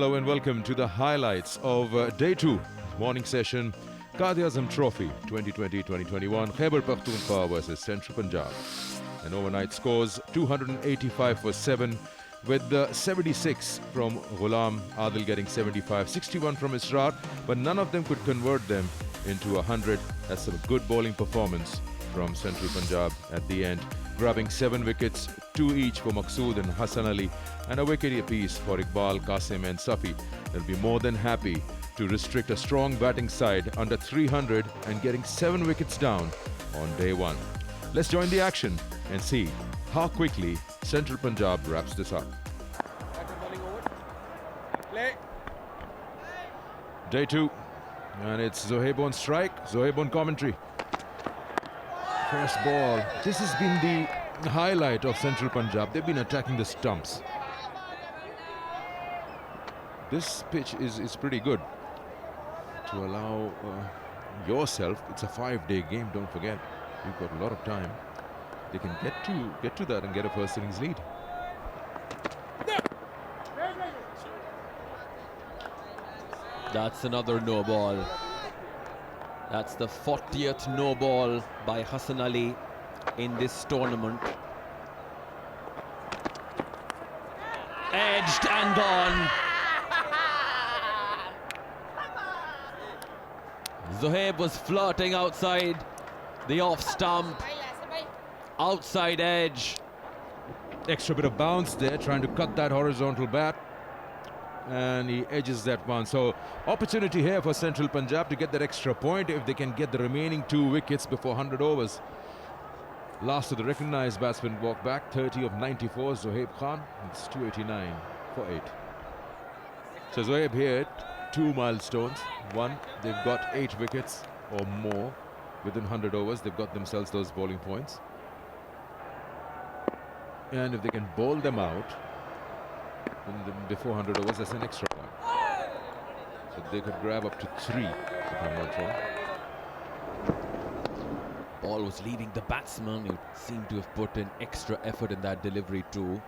Hello and welcome to the highlights of Day 2 morning session, Quaid-e-Azam Trophy 2020-2021, Khyber Pakhtunkhwa versus Central Punjab. And overnight scores 285 for 7 with 76 from Ghulam, Adil getting 75, 61 from Israr, but none of them could convert them into 100. That's a good bowling performance from Central Punjab at the end, grabbing 7 wickets, 2 each for Maqsood and Hassan Ali, and a wicket apiece for Iqbal, Qasim and Safi. They'll be more than happy to restrict a strong batting side under 300 and getting 7 wickets down on day 1. Let's join the action and see how quickly Central Punjab wraps this up. Day 2, and it's Zohaib on strike, Zohaib on commentary. First ball. This has been the highlight of Central Punjab. They've been attacking the stumps. This pitch is pretty good to allow yourself. It's a 5-day game, don't forget. You've got a lot of time. They can get to that and get a first innings lead. That's another no ball. That's the 40th no ball by Hassan Ali in this tournament. Edged and gone. Zohaib was flirting outside the off stump. Outside edge. Extra bit of bounce there, trying to cut that horizontal bat. And he edges that one. So opportunity here for Central Punjab to get that extra point if they can get the remaining 2 wickets before 100 overs. Last of the recognised batsmen walk back, 30 of 94, Zohaib Khan. It's 289 for 8. So Zohaib here, 2 milestones. One, they've got 8 wickets or more within 100 overs. They've got themselves those bowling points. And if they can bowl them out before 100 overs, that's an extra point. So they could grab up to 3, if I'm not wrong. Ball was leading the batsman. He seemed to have put in extra effort in that delivery too.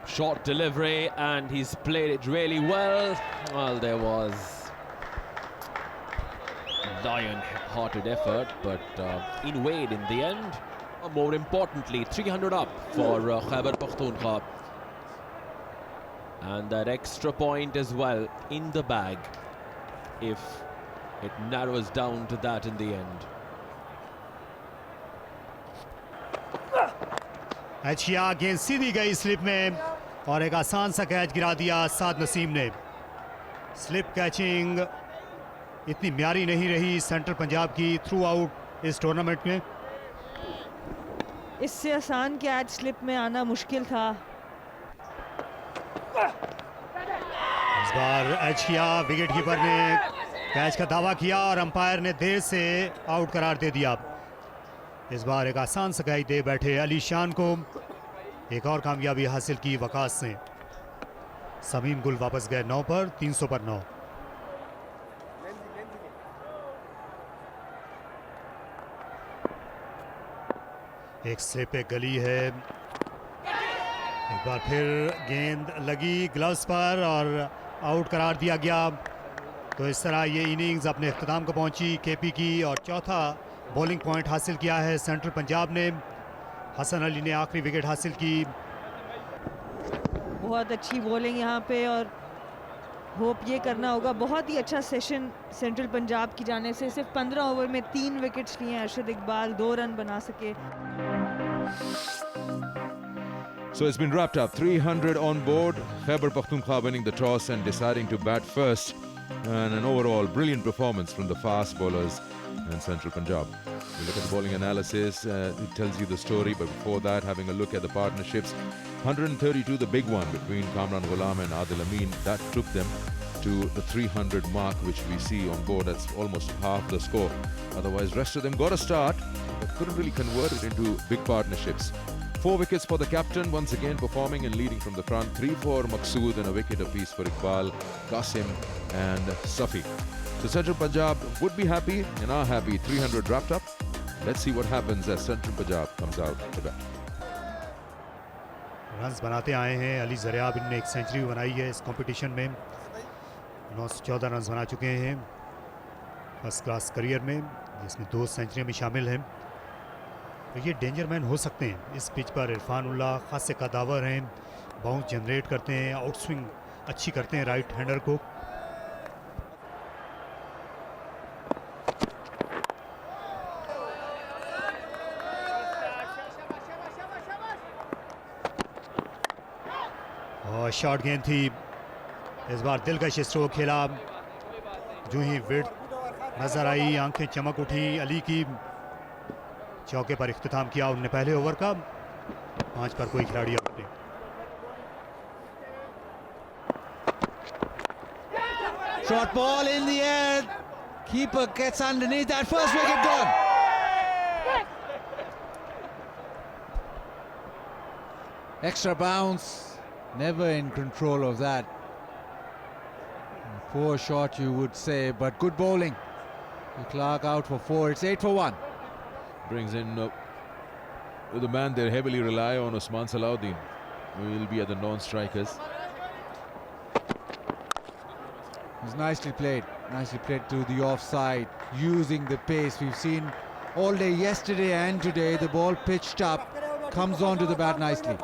Short delivery, and he's played it really well. Well, there was lion-hearted effort, but in Wade in the end. More importantly, 300 up for Khyber Pakhtunkhwa. And that extra point as well in the bag if it narrows down to that in the end. अच्छा गेंद सीधी गई slip में और एक आसान सा catch गिरा दिया साद नसीम ने. स्लिप कैचिंग इतनी म्यारी नहीं रही सेंट्रल पंजाब की थ्रू आउट इस टूर्नामेंट में. इससे आसान कैच स्लिप में आना मुश्किल था. इस बार एच किया, विकेट कीपर ने कैच का दावा किया और अंपायर ने देर से आउट करार दे दिया. इस बार एक आसान सा कैच दे बैठे अली शान को. एक और कामयाबी हासिल की वकास ने. समीम गुल वापस गए 9 पर, 300 पर 9. एक स्लिप पे गली है. एक बार फिर गेंद लगी ग्लव्स पर और आउट करार दिया गया. तो इस तरह ये इनिंग्स अपने इख्तिताम को पहुंची केपी की और चौथा बॉलिंग पॉइंट हासिल किया है सेंट्रल पंजाब ने. हसन अली ने आखिरी विकेट हासिल की. बहुत अच्छी बॉलिंग यहाँ पे और होप ये करना होगा. बहुत ही अच्छा सेशन सेंट्रल पंजाब की जाने से. सिर्फ 15 ओवर में 3 विकेट्स लिए अरशद इकबाल, 2 रन बना सके. So it's been wrapped up. 300 on board. Khyber Pakhtunkhwa winning the toss and deciding to bat first. And an overall brilliant performance from the fast bowlers in Central Punjab. You look at the bowling analysis, it tells you the story. But before that, having a look at the partnerships, 132, the big one between Kamran Ghulam and Adil Amin, that took them to the 300 mark, which we see on board. That's almost half the score. Otherwise, rest of them got a start, but couldn't really convert it into big partnerships. 4 wickets for the captain, once again performing and leading from the front. 3 for Maqsood and a wicket apiece for Iqbal, Qasim and Safi. So Central Punjab would be happy and are happy. 300 wrapped up. Let's see what happens as Central Punjab comes out to bat. Runs बनाते आए हैं। अली ज़रियाब इनने एक century बनाई है इस competition में, 914 runs बना चुके हैं फर्स्ट क्लास करियर में, जिसमें 2 सेंचुरियाँ भी शामिल हैं। तो ये डेंजर मैन हो सकते हैं इस पिच पर। इरफान उल्लाह खासे कदावर हैं, बाउंस जनरेट करते हैं, आउट स्विंग अच्छी करते हैं राइट हैंडर को। और शॉर्ट गेंद थी, इस बार दिलकश स्ट्रोक खेला। जो ही विड नजर आई, आंखें चमक उठी अली की। चौके पर इख्तिताम किया उन्होंने पहले ओवर का। 5 पर कोई खिलाड़ी आउट नहीं। Short ball in the air. Keeper gets underneath that. First wicket gone. Extra bounce. Never in control of that. Poor shot, you would say, but good bowling. Clark out for 4. It's 8 for 1. Brings in the man they heavily rely on, Usman Salahuddin, who will be at the non-strikers. It's nicely played to the offside, using the pace. We've seen all day yesterday and today, the ball pitched up, comes onto the bat nicely.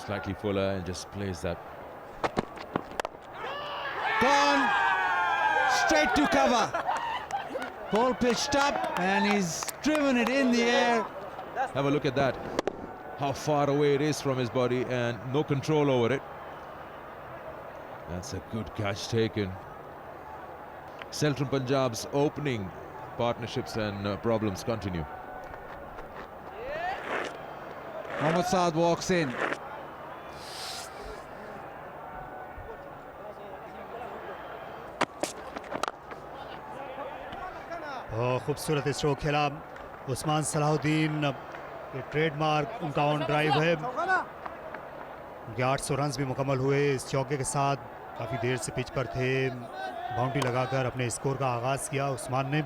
Slightly fuller and just plays that. Gone straight to cover. Ball pitched up and he's driven it in the air. Have a look at that. How far away it is from his body and no control over it. That's a good catch taken. Central Punjab's opening partnerships and problems continue. Mohammad Saad walks in. खूबसूरत stroke खेला उस्मान सलाहुद्दीन। ये trademark उनका on drive है। उनके 800 runs भी मुकम्मल हुए इस चौके के साथ। काफ़ी देर से पिच पर थे, बाउंड्री लगाकर अपने स्कोर का आगाज़ किया उस्मान ने।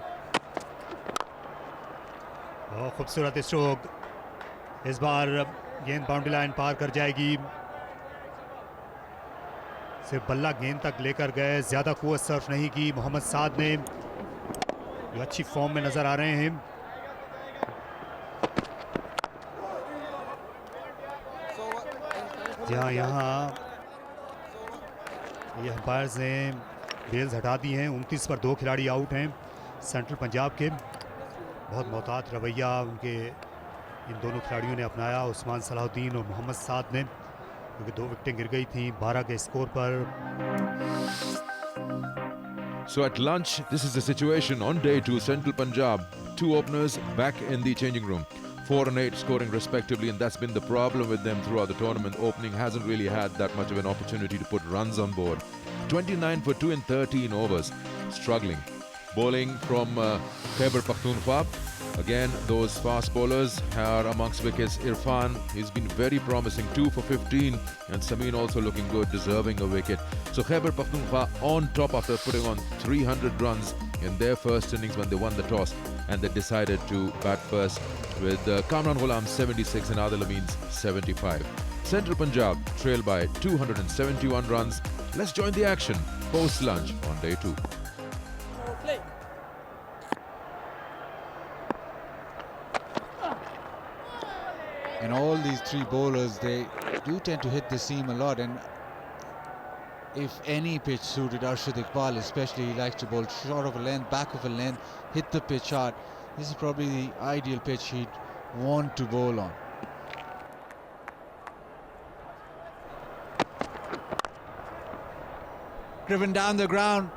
और खूबसूरत स्ट्रोक, इस बार गेंद बाउंड्री लाइन पार कर जाएगी। सिर्फ बल्ला गेंद तक लेकर गए, ज़्यादा कुव्वत सर्फ नहीं की मोहम्मद साद ने, जो अच्छी फॉर्म में नजर आ रहे हैं। जहाँ यहाँ ये अंपायर्स ने बेल्स हटा दी हैं। 29 पर 2 खिलाड़ी आउट हैं सेंट्रल पंजाब के। बहुत मोहतात रवैया उनके इन दोनों खिलाड़ियों ने अपनाया, उस्मान सलाहुद्दीन और मोहम्मद साद ने, क्योंकि 2 विकेटें गिर गई थी 12 के स्कोर पर। So at lunch, this is the situation on day 2, Central Punjab. 2 openers back in the changing room. 4 and 8 scoring respectively, and that's been the problem with them throughout the tournament. Opening hasn't really had that much of an opportunity to put runs on board. 29 for 2 in 13 overs. Struggling. Bowling from Khyber Pakhtunkhwa. Again, those fast bowlers are amongst wickets. Irfan, he's been very promising, 2 for 15, and Sameen also looking good, deserving a wicket. So Khyber Pakhtunkhwa on top after putting on 300 runs in their first innings when they won the toss, and they decided to bat first with Kamran Ghulam 76 and Adil Amin's 75. Central Punjab trail by 271 runs. Let's join the action post-lunch on day 2. And all these 3 bowlers, they do tend to hit the seam a lot, and if any pitch suited Arshad Iqbal especially, he likes to bowl short of a length, back of a length, hit the pitch hard. This is probably the ideal pitch he'd want to bowl on. Driven down the ground,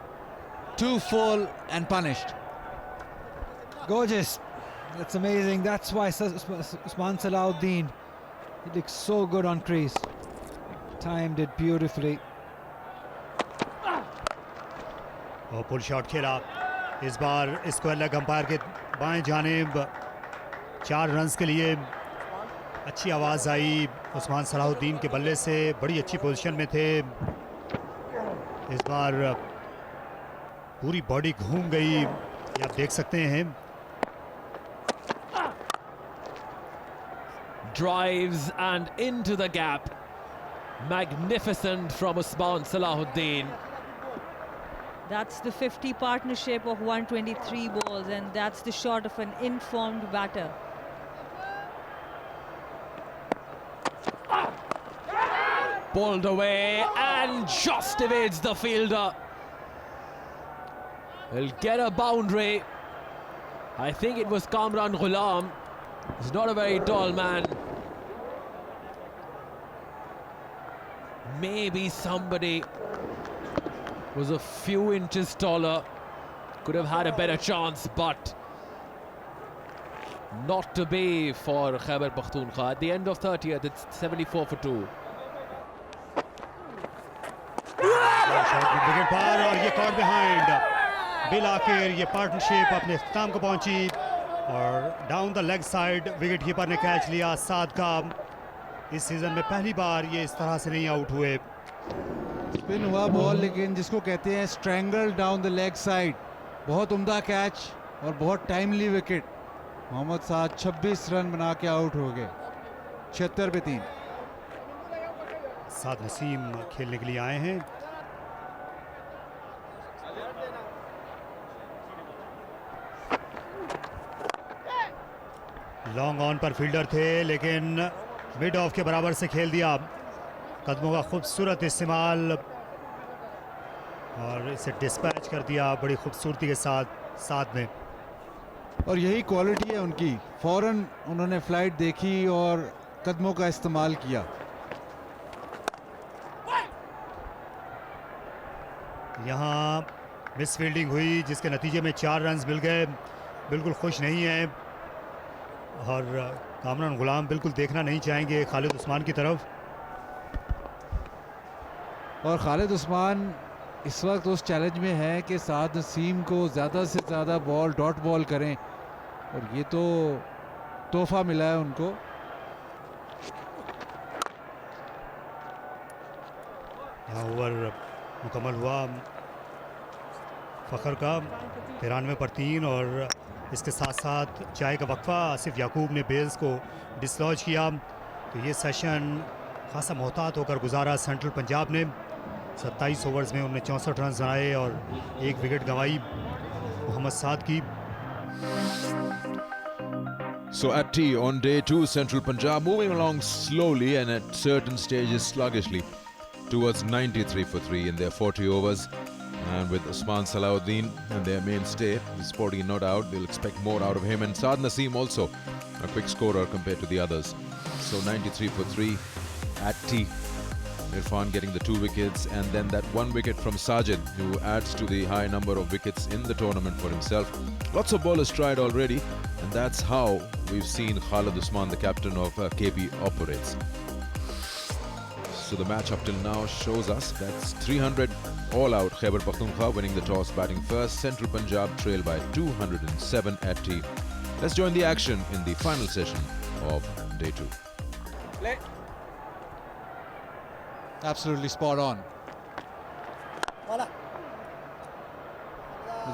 too full and punished. Gorgeous. That's amazing. That's why Usman Salahuddin, he looks so good on crease. Timed it beautifully. और pull shot खेला, इस बार इसको अलग umpire के बाएं जानिब 4 runs के लिए। अच्छी आवाज़ आई उस्मान सलाहुद्दीन के बल्ले से, बड़ी अच्छी पोजीशन में थे। इस बार पूरी बॉडी घूम गई, ये आप देख सकते हैं। drives and into the gap. Magnificent from Usman Salahuddin. That's the 50 partnership of 123 balls, and that's the shot of an informed batter. Bowled away and just evades the fielder. He'll get a boundary. I think it was Kamran Ghulam. He's not a very tall man. Maybe somebody was a few inches taller, could have had a better chance, but not to be for Khyber Pakhtunkhwa. At the end of 30th, it's 74 for 2. Wicket पार और ये caught behind. Bill आखिर ये partnership अपने इख्तिताम को पहुंची और down the leg side wicket keeper ने catch लिया। साद का इस सीजन में पहली बार ये इस तरह से नहीं आउट हुए। स्पिन हुआ बॉल, लेकिन जिसको कहते हैं strangle down the leg side, बहुत उम्दा कैच और बहुत टाइमली विकेट। मोहम्मद साद 26 रन बना के आउट हो गए, 76 पे 3। साद नसीम खेलने के लिए आए हैं। लॉन्ग ऑन पर फील्डर थे, लेकिन मिड ऑफ के बराबर से खेल दिया। कदमों का खूबसूरत इस्तेमाल और इसे डिस्पैच कर दिया बड़ी खूबसूरती के साथ में। और यही क्वालिटी है उनकी, फौरन उन्होंने फ्लाइट देखी और कदमों का इस्तेमाल किया। यहाँ मिस फील्डिंग हुई जिसके नतीजे में 4 रन मिल गए। बिल्कुल खुश नहीं है और कामरान गुलाम बिल्कुल देखना नहीं चाहेंगे खालिद उस्मान की तरफ। और खालिद उस्मान इस वक्त उस चैलेंज में है कि साद नसीम को ज़्यादा से ज़्यादा बॉल डॉट बॉल करें, और ये तो तोहफा मिला है उनको। यहाँ ओवर मुकम्मल हुआ फ़खर का 93 पर 3, और इसके साथ साथ चाय का वक्फा आसिफ याकूब ने बेल्स को डिसलॉज किया। तो ये सेशन खासा मोहतात होकर गुजारा सेंट्रल पंजाब ने। 27 ओवर्स में उन्होंने 64 रन बनाए और 1 विकेट गंवाई मोहम्मद साद की। So at tea on day 2, Central Punjab moving along slowly and at certain stages sluggishly towards 93 for 3 in their 40 overs. And with Usman Salahuddin and their mainstay, he's 40 not out, they'll expect more out of him. And Saad Naseem also a quick scorer compared to the others. So 93 for 3 at tea. Irfan getting the 2 wickets, and then that 1 wicket from Sajid, who adds to the high number of wickets in the tournament for himself. Lots of bowlers tried already, and that's how we've seen Khalid Usman, the captain of KP, operates. So the match up till now shows us that's 300 all out. Khyber Pakhtunkhwa winning the toss, batting first. Central Punjab trail by 207 at tea. Let's join the action in the final session of day 2. Play. Absolutely spot on.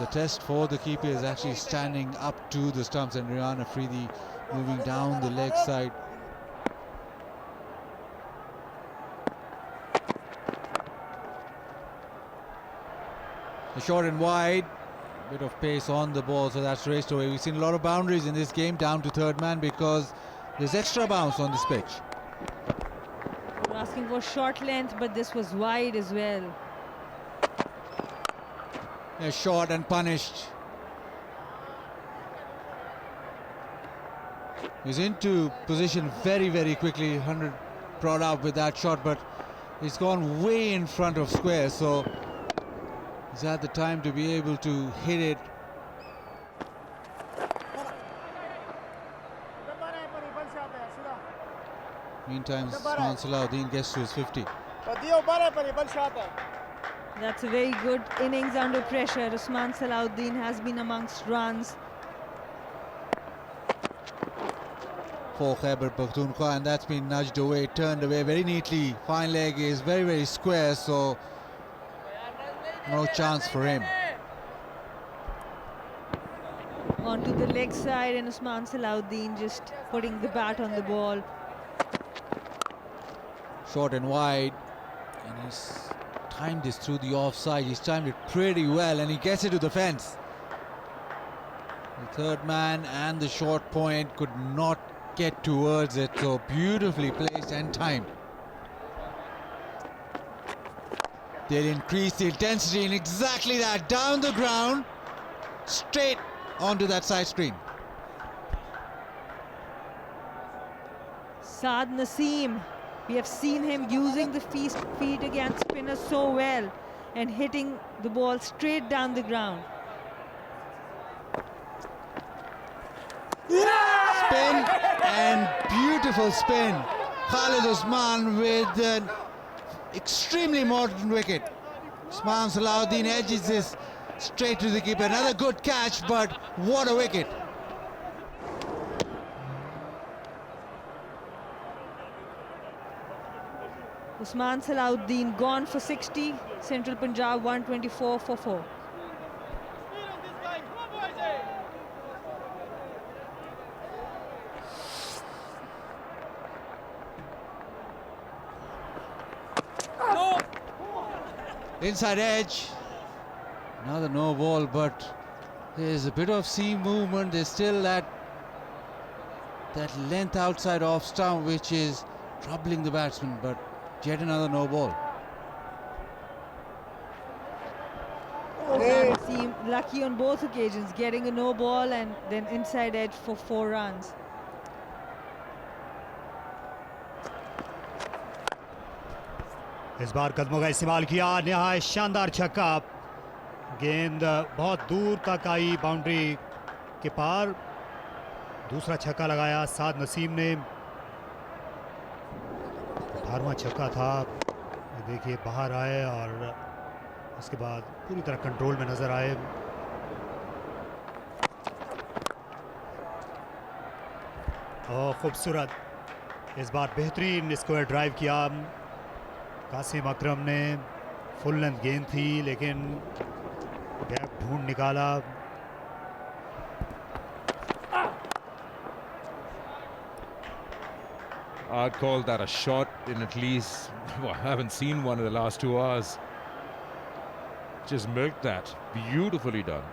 The test for the keeper is actually standing up to the stumps, and Rian Afridi moving down the leg side. A short and wide, bit of pace on the ball, so that's raced away. We've seen a lot of boundaries in this game down to third man because there's extra bounce on this pitch. Asking for short length, but this was wide as well. Yeah, short and punished. He's into position very, very quickly. 100 brought out with that shot, but he's gone way in front of square, so he's had the time to be able to hit it. Meantime, Usman Salahuddin gets to his 50. That's a very good innings under pressure. Usman Salahuddin has been amongst runs. For Khyber Pakhtunkhwa, and that's been nudged away, turned away very neatly. Fine leg is very, very square, so no chance for him. Onto the leg side, and Usman Salahuddin just putting the bat on the ball. short and wide, and he's timed this through the offside. He's timed it pretty well, and he gets it to the fence. The third man and the short point could not get towards it, so beautifully placed and timed. They'll increase the intensity in exactly that, down the ground, straight onto that side screen. Saad Naseem, we have seen him using the feet against spinners so well and hitting the ball straight down the ground. Spin and beautiful spin. Khalid Usman with an extremely modern wicket. Usman Salahuddin edges this straight to the keeper. Another good catch, but what a wicket. Usman Salahuddin gone for 60, Central Punjab 124 for 4. Inside edge, another no ball, but there's a bit of seam movement. There's still that length outside off stump which is troubling the batsman, but yet another no ball. Seem lucky on both occasions, getting a no ball and then inside edge for 4 runs. इस बार कदमों का इस्तेमाल किया, निहायत शानदार छक्का, गेंद बहुत दूर तक आई बाउंड्री के पार, दूसरा छक्का लगाया साद नसीम ने, 18वां छक्का था, देखिए बाहर आए और उसके बाद पूरी तरह कंट्रोल में नजर आए। और खूबसूरत, इस बार बेहतरीन स्क्वायर ड्राइव किया कासिम अकरम ने, फुल लेंथ गेंद थी लेकिन गैप ढूंढ निकाला। I'd call that a shot in at least, well, I haven't seen one in the last 2 hours. Just milked that. Beautifully done.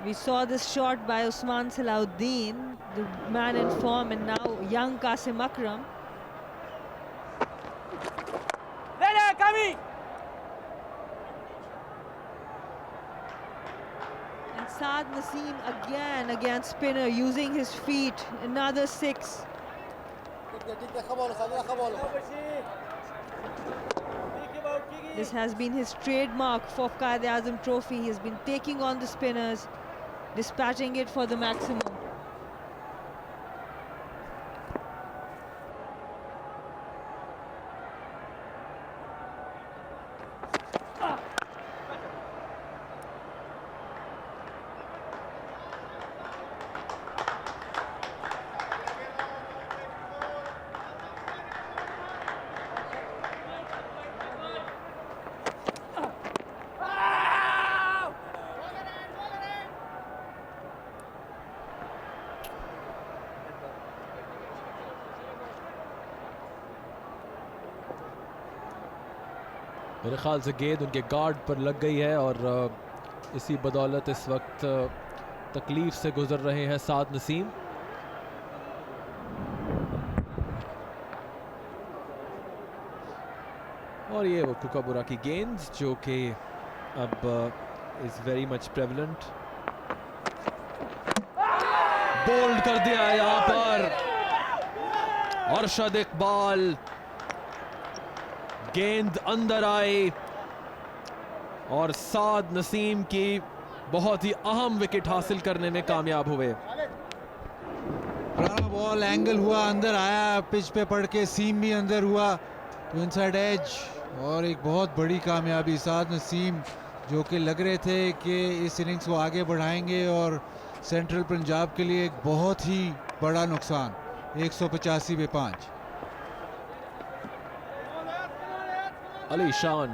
We saw this shot by Usman Salahuddin, the man in form, and now young Qasim Akram. And Saad Naseem again against spinner, using his feet, another 6. This has been his trademark for QeA Trophy. He has been taking on the spinners, dispatching it for the maximum. मेरे ख्याल से गेंद उनके guard पर लग गई है और इसी बदौलत इस वक्त तकलीफ से गुजर रहे हैं साद नसीम। और ये वो कुकाबुरा की गेंद जो कि अब is very much prevalent. Bold कर दिया है यहाँ पर अरशद इकबाल, गेंद अंदर आई और साद नसीम की बहुत ही अहम विकेट हासिल करने में कामयाब हुए। बॉल एंगल हुआ, अंदर आया, पिच पे पड़ के सीम भी अंदर हुआ तो इनसाइड एज, और एक बहुत बड़ी कामयाबी। साद नसीम जो कि लग रहे थे कि इस इनिंग्स को आगे बढ़ाएंगे और सेंट्रल पंजाब के लिए एक बहुत ही बड़ा नुकसान, 185 पे 5। अली शान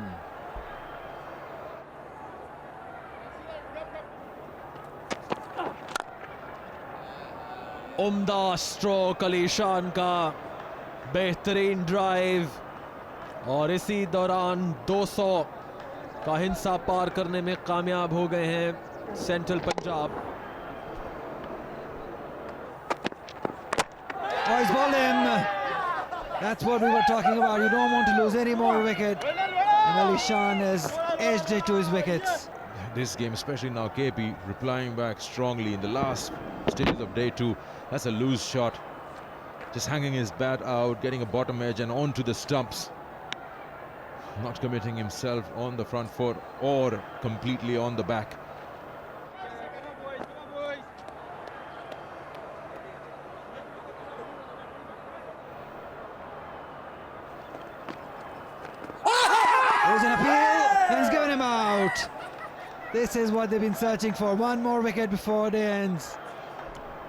उम्दा स्ट्रोक अली शान का, बेहतरीन ड्राइव, और इसी दौरान 200 का हिंसा पार करने में कामयाब हो गए हैं central Punjab. Oh, he's bowled him. That's what we were talking about. You don't want to lose any more wicket. And Ali Shan has edged it to his wickets. This game, especially now, KP replying back strongly in the last stages of day 2. That's a loose shot. Just hanging his bat out, getting a bottom edge and onto the stumps. Not committing himself on the front foot or completely on the back. There's an appeal, and he's given him out. This is what they've been searching for. One more wicket before it ends.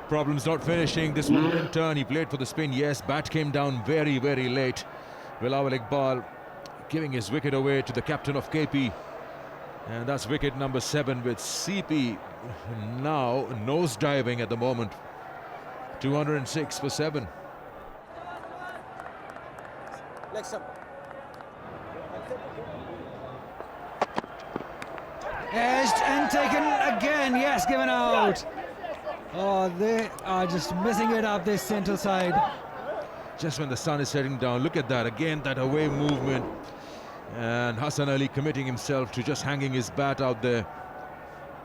Problems not finishing. This one in turn. He played for the spin. Yes, bat came down very, very late. Bilawal Iqbal giving his wicket away to the captain of KP. And that's wicket number 7 with CP now nose diving at the moment. 206 for 7. Edged and taken again. Yes, given out. Oh, they are just messing it up, this central side. Just when the sun is setting down, look at that again, that away movement. And Hassan Ali committing himself to just hanging his bat out there.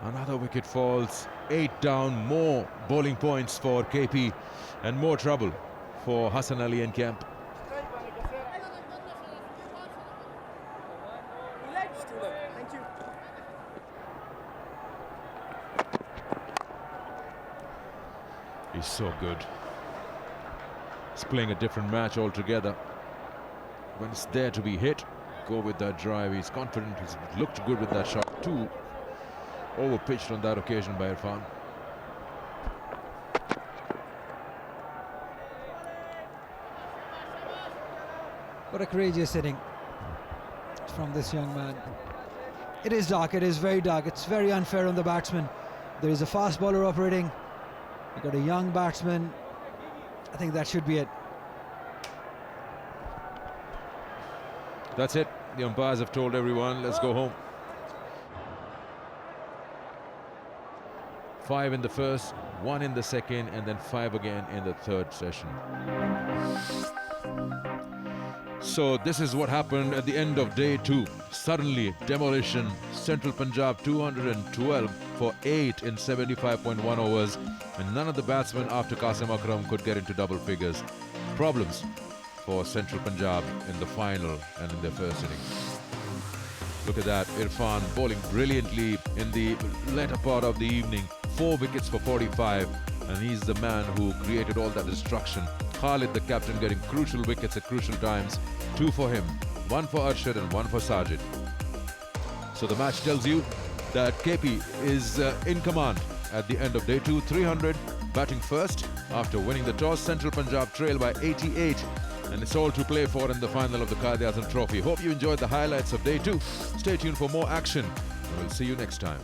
Another wicket falls, 8 down, more bowling points for KP and more trouble for Hassan Ali and camp. He's so good. He's playing a different match altogether. When it's there to be hit, go with that drive. He's confident. He's looked good with that shot. 2 over-pitched on that occasion by Irfan. What a courageous hitting from this young man. It is dark, it is very dark. It's very unfair on the batsman. There is a fast bowler operating. You've got a young batsman. I think that should be it. That's it. The umpires have told everyone, let's go home. 5 in the first, 1 in the second, and then 5 again in the third session. So this is what happened at the end of day 2. Suddenly, demolition. Central Punjab 212 for 8 in 75.1 overs, and none of the batsmen after Qasim Akram could get into double figures. Problems for Central Punjab in the final and in their first innings. Look at that, Irfan bowling brilliantly in the latter part of the evening. 4 wickets for 45, and he's the man who created all that destruction. Khalid, the captain, getting crucial wickets at crucial times. 2 for him, 1 for Arshad and 1 for Sajid. So the match tells you that KP is in command at the end of day 2. 300, batting first after winning the toss. Central Punjab trail by 88, and it's all to play for in the final of the QeA Trophy. Hope you enjoyed the highlights of day 2. Stay tuned for more action, and we'll see you next time.